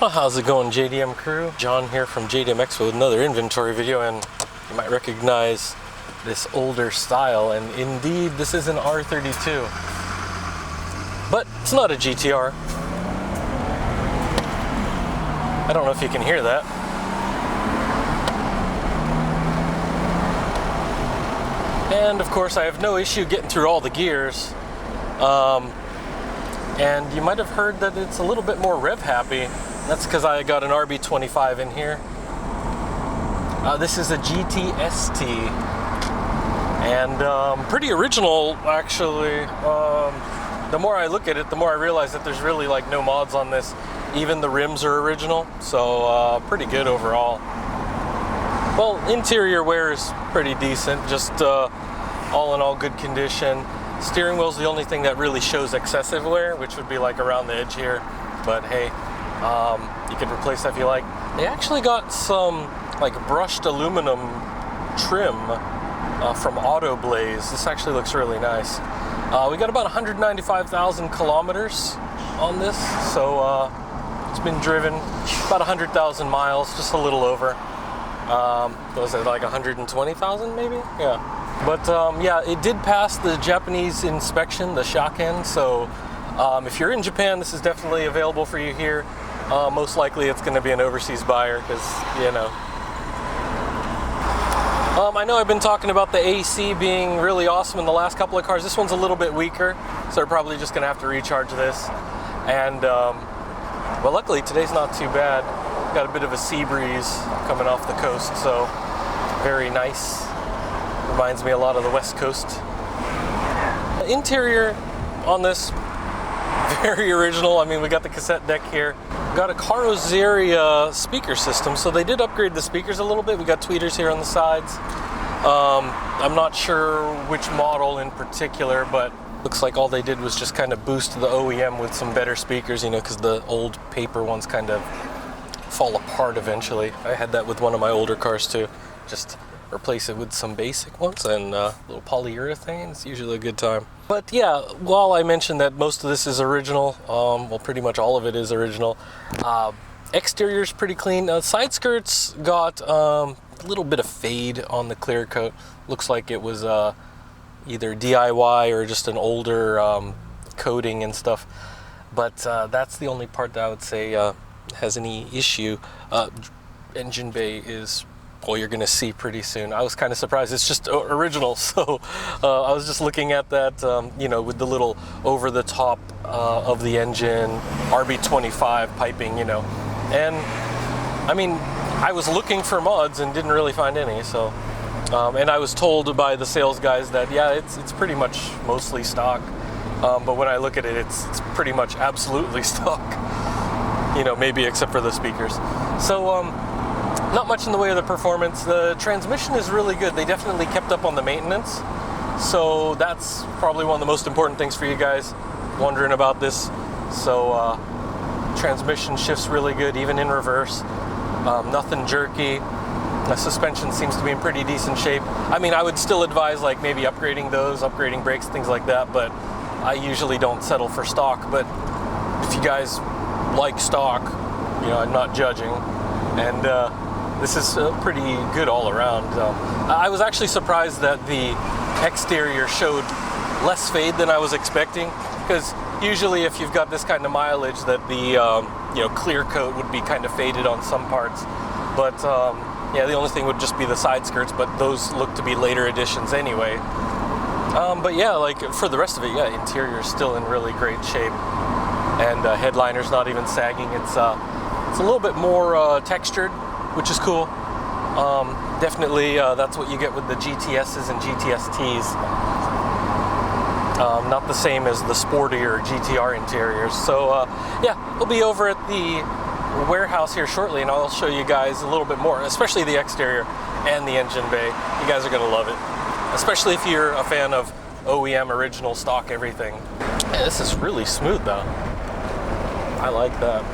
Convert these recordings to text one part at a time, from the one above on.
Well, how's it going, JDM crew? John here from JDM EXPO with another inventory video, and you might recognize this older style, and indeed this is an R32, but it's not a GTR. I don't know if you can hear that. And of course I have no issue getting through all the gears. And you might have heard that it's a little bit more rev happy. That's because I got an RB20DET in here. This is a GTST, and pretty original actually. The more I look at it, the more I realize that there's really like no mods on this. Even the rims are original, so pretty good overall. Well, interior wear is pretty decent, just all in all good condition. Steering wheel's the only thing that really shows excessive wear, which would be like around the edge here, but hey, you can replace that if you like. They actually got some like brushed aluminum trim from Auto Blaze. This actually looks really nice. We got about 195,000 kilometers on this, so it's been driven about 100,000 miles, just a little over. Was it like 120,000 maybe? Yeah. But yeah, it did pass the Japanese inspection, the Shaken, so if you're in Japan, this is definitely available for you here. Most likely it's going to be an overseas buyer because, you know. I know I've been talking about the AC being really awesome in the last couple of cars. This one's a little bit weaker, so they're probably just going to have to recharge this. And, well, luckily today's not too bad. Got a bit of a sea breeze coming off the coast, so very nice. Reminds me a lot of the West Coast. The interior on this, very original. I mean, we got the cassette deck here. Got a Carrozzeria speaker system, so they did upgrade the speakers a little bit. We got tweeters here on the sides. I'm not sure which model in particular, but looks like all they did was just kind of boost the OEM with some better speakers, you know, because the old paper ones kind of fall apart eventually. I had that with one of my older cars too. Just replace it with some basic ones and little polyurethane. It's usually a good time. But yeah, while I mentioned that most of this is original, well, pretty much all of it is original. Exterior's pretty clean. Side skirts got a little bit of fade on the clear coat. Looks like it was either DIY or just an older coating and stuff. But that's the only part that I would say has any issue. Engine bay is, well, you're gonna see pretty soon. I was kind of surprised. It's just original, so I was just looking at that, you know, with the little over the top of the engine, RB20DET piping, you know. And I mean, I was looking for mods and didn't really find any, so. And I was told by the sales guys that, yeah, it's pretty much mostly stock. But when I look at it, it's pretty much absolutely stock. You know, maybe except for the speakers. So, not much in the way of the performance. The transmission is really good. They definitely kept up on the maintenance. So that's probably one of the most important things for you guys wondering about this. So transmission shifts really good, even in reverse. Nothing jerky. The suspension seems to be in pretty decent shape. I mean, I would still advise like maybe upgrading those, upgrading brakes, things like that, but I usually don't settle for stock. But if you guys like stock, you know, I'm not judging. And this is pretty good all around. I was actually surprised that the exterior showed less fade than I was expecting, because usually if you've got this kind of mileage that the you know, clear coat would be kind of faded on some parts. But yeah, the only thing would just be the side skirts, but those look to be later additions anyway. But yeah, like for the rest of it, yeah, interior is still in really great shape. And headliner's not even sagging. It's a little bit more textured, which is cool. Definitely that's what you get with the GTSs and GTSTs. Not the same as the sportier GTR interiors. So yeah, we'll be over at the warehouse here shortly, and I'll show you guys a little bit more, especially the exterior and the engine bay. You guys are gonna love it, especially if you're a fan of OEM original stock everything. Yeah, this is really smooth though. I like that.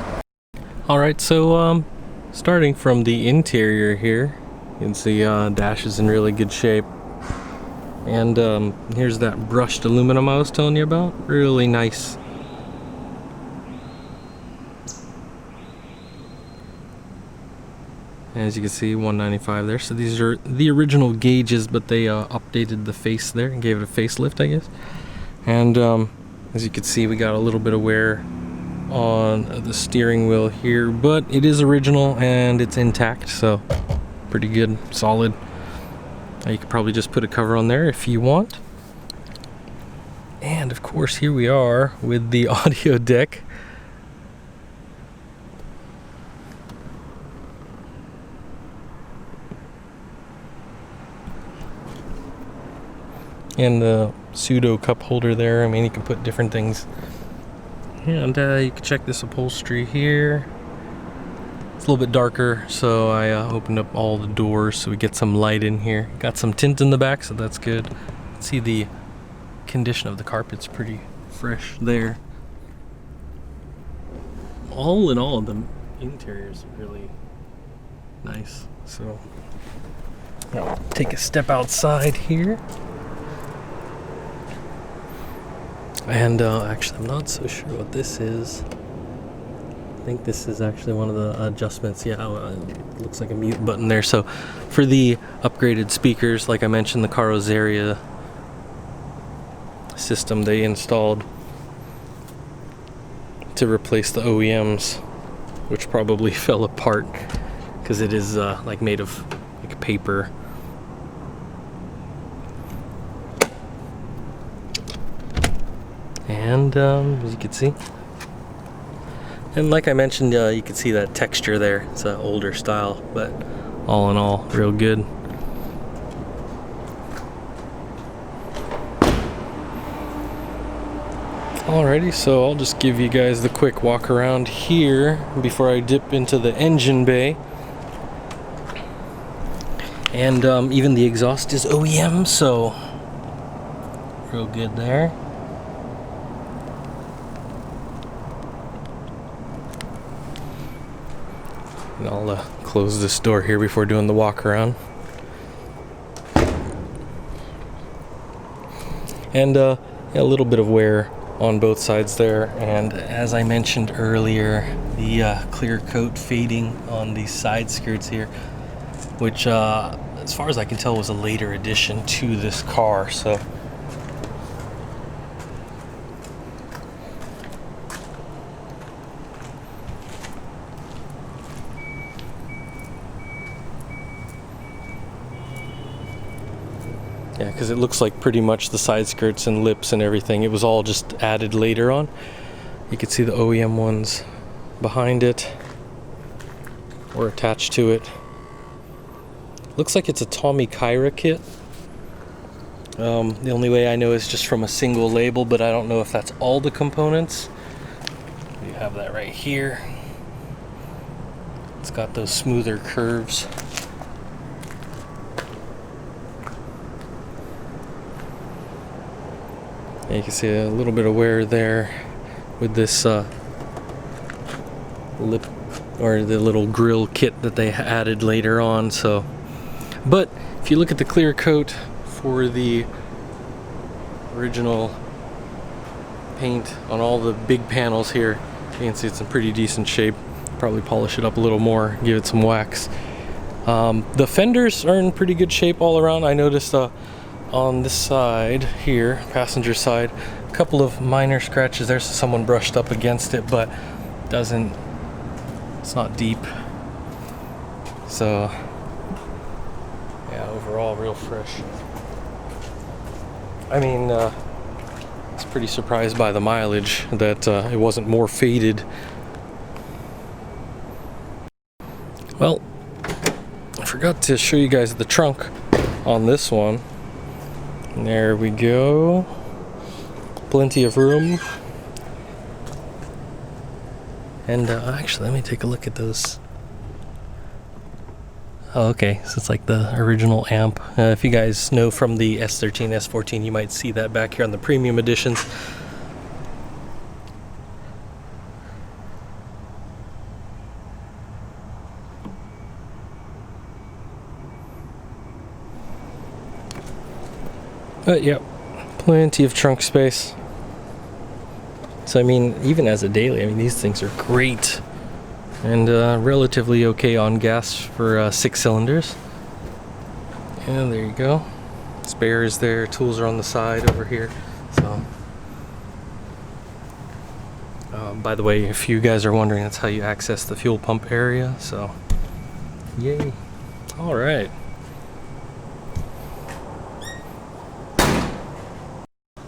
All right, so starting from the interior here, you can see dash is in really good shape. And here's that brushed aluminum I was telling you about. Really nice. As you can see, 195 there. So these are the original gauges, but they updated the face there and gave it a facelift, I guess. And as you can see, we got a little bit of wear on the steering wheel here, but it is original and it's intact, so pretty good, solid. You could probably just put a cover on there if you want. And of course, here we are with the audio deck. And the pseudo cup holder there. I mean, you can put different things. And you can check this upholstery here. It's a little bit darker, so I opened up all the doors so we get some light in here. Got some tint in the back, so that's good. See, the condition of the carpet's pretty fresh there. All in all, the interior is really nice. So I'll take a step outside here. And actually, I'm not so sure what this is. I think this is actually one of the adjustments. Yeah, it looks like a mute button there. So for the upgraded speakers, like I mentioned, the Carrozzeria system they installed to replace the OEMs, which probably fell apart because it is like made of like paper. And as you can see, and like I mentioned, you can see that texture there. It's an older style, but all in all, real good. Alrighty, so I'll just give you guys the quick walk around here before I dip into the engine bay. And even the exhaust is OEM, so real good there. And I'll close this door here before doing the walk around. And a little bit of wear on both sides there. And as I mentioned earlier, the clear coat fading on these side skirts here, which as far as I can tell was a later addition to this car. So yeah, because it looks like pretty much the side skirts and lips and everything, it was all just added later on. You can see the OEM ones behind it or attached to it. Looks like it's a Tommy Kyra kit. The only way I know is just from a single label, but I don't know if that's all the components. You have that right here. It's got those smoother curves. And you can see a little bit of wear there with this lip, or the little grill kit that they added later on. So, but if you look at the clear coat for the original paint on all the big panels here, you can see it's in pretty decent shape. Probably polish it up a little more, give it some wax. The fenders are in pretty good shape all around. I noticed on this side here, passenger side, a couple of minor scratches there, so someone brushed up against it, but it's not deep. So yeah, overall real fresh. I mean, it's pretty surprised by the mileage that it wasn't more faded. Well, I forgot to show you guys the trunk on this one. There we go. Plenty of room. And actually, let me take a look at those. Oh, okay, so it's like the original amp. If you guys know from the S13, S14, you might see that back here on the premium editions. But yeah, plenty of trunk space. So I mean, even as a daily, I mean, these things are great and relatively okay on gas for 6 cylinders. And there you go. Spare is there, tools are on the side over here. So by the way, if you guys are wondering, that's how you access the fuel pump area. So yay. All right.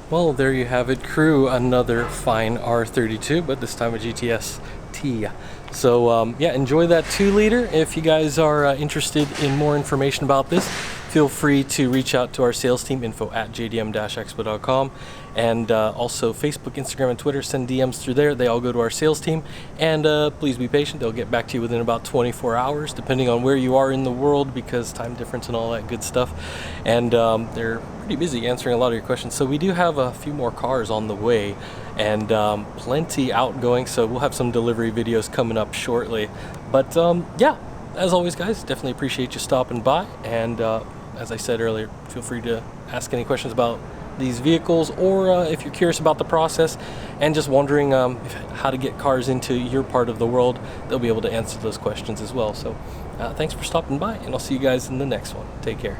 Well, there you have it, crew. Another fine R32, but this time a GTS T. So yeah, enjoy that 2-liter. If you guys are interested in more information about this, feel free to reach out to our sales team, info@jdm-expo.com, and also Facebook, Instagram, and Twitter. Send DMs through there. They all go to our sales team, and please be patient. They'll get back to you within about 24 hours, depending on where you are in the world, because time difference and all that good stuff. And they're pretty busy answering a lot of your questions. So we do have a few more cars on the way, and plenty outgoing, so we'll have some delivery videos coming up shortly. But yeah, as always, guys, definitely appreciate you stopping by, and as I said earlier, feel free to ask any questions about these vehicles, or if you're curious about the process and just wondering how to get cars into your part of the world, they'll be able to answer those questions as well. So thanks for stopping by, and I'll see you guys in the next one. Take care.